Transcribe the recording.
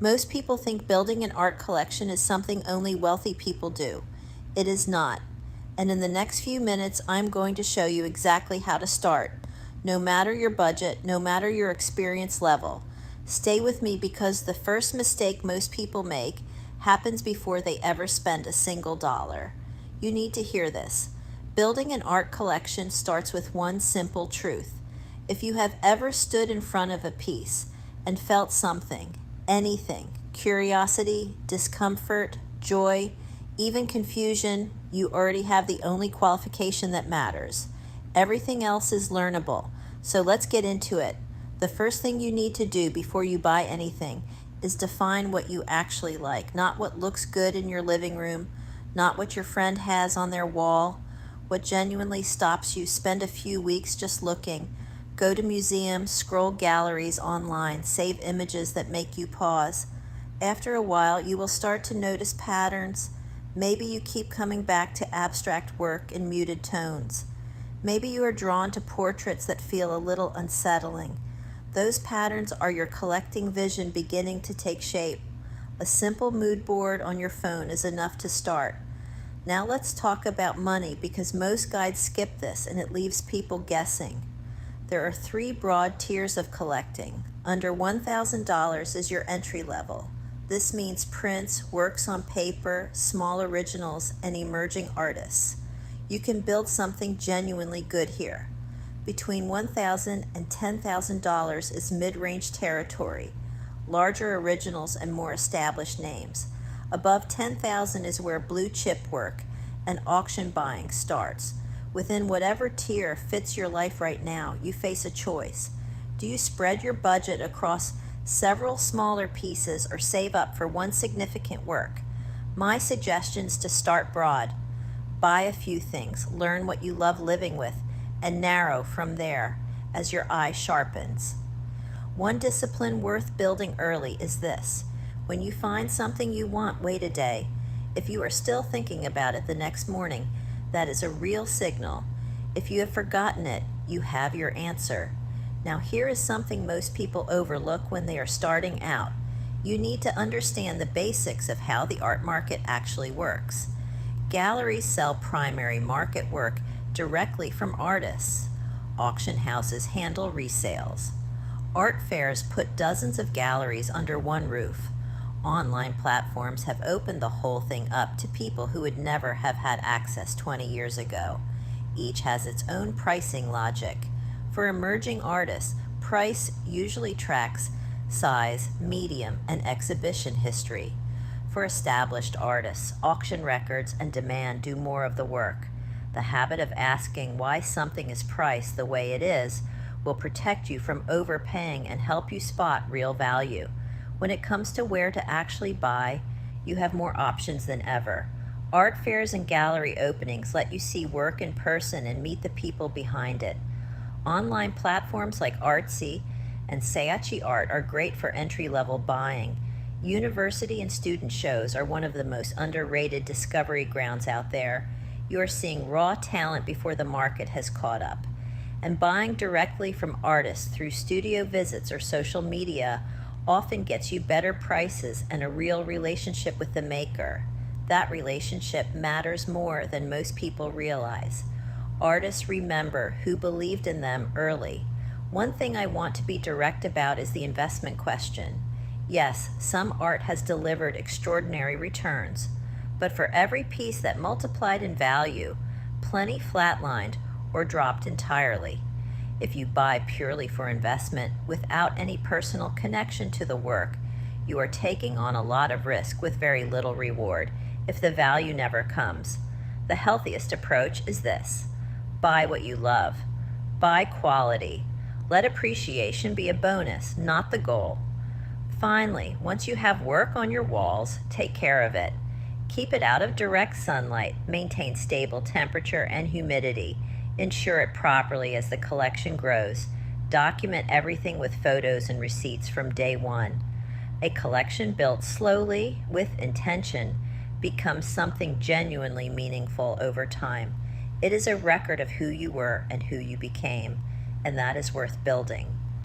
Most people think building an art collection is something only wealthy people do. It is not. And in the next few minutes, I'm going to show you exactly how to start, no matter your budget, no matter your experience level. Stay with me because the first mistake most people make happens before they ever spend a single dollar. You need to hear this. Building an art collection starts with one simple truth. If you have ever stood in front of a piece and felt something, anything, curiosity, discomfort, joy, even confusion, you already have the only qualification that matters. Everything else is learnable. So let's get into it. The first thing you need to do before you buy anything is define what you actually like, not what looks good in your living room, not what your friend has on their wall, what genuinely stops you. Spend a few weeks just looking. Go to museums, scroll galleries online, save images that make you pause. After a while, you will start to notice patterns. Maybe you keep coming back to abstract work in muted tones. Maybe you are drawn to portraits that feel a little unsettling. Those patterns are your collecting vision beginning to take shape. A simple mood board on your phone is enough to start. Now let's talk about money because most guides skip this and it leaves people guessing. There are 3 broad tiers of collecting. Under $1,000 is your entry level. This means prints, works on paper, small originals, and emerging artists. You can build something genuinely good here. Between $1,000 and $10,000 is mid-range territory, larger originals and more established names. Above $10,000 is where blue chip work and auction buying starts. Within whatever tier fits your life right now, you face a choice. Do you spread your budget across several smaller pieces or save up for one significant work? My suggestion is to start broad. Buy a few things, learn what you love living with, and narrow from there as your eye sharpens. One discipline worth building early is this. When you find something you want, wait a day. If you are still thinking about it the next morning, that is a real signal. If you have forgotten it, you have your answer. Now here is something most people overlook when they are starting out. You need to understand the basics of how the art market actually works. Galleries sell primary market work directly from artists. Auction houses handle resales. Art fairs put dozens of galleries under one roof. Online platforms have opened the whole thing up to people who would never have had access 20 years ago. Each has its own pricing logic. For emerging artists, price usually tracks size, medium, and exhibition history. For established artists, auction records and demand do more of the work. The habit of asking why something is priced the way it is will protect you from overpaying and help you spot real value. When it comes to where to actually buy, you have more options than ever. Art fairs and gallery openings let you see work in person and meet the people behind it. Online platforms like Artsy and Saatchi Art are great for entry-level buying. University and student shows are one of the most underrated discovery grounds out there. You are seeing raw talent before the market has caught up. And buying directly from artists through studio visits or social media often gets you better prices and a real relationship with the maker. That relationship matters more than most people realize. Artists remember who believed in them early. One thing I want to be direct about is the investment question. Yes, some art has delivered extraordinary returns, but for every piece that multiplied in value, plenty flatlined or dropped entirely. If you buy purely for investment without any personal connection to the work, you are taking on a lot of risk with very little reward if the value never comes. The healthiest approach is this. Buy what you love. Buy quality. Let appreciation be a bonus, not the goal. Finally, once you have work on your walls, take care of it. Keep it out of direct sunlight, maintain stable temperature and humidity, insure it properly as the collection grows, document everything with photos and receipts from day one. A collection built slowly, with intention, becomes something genuinely meaningful over time. It is a record of who you were and who you became, and that is worth building.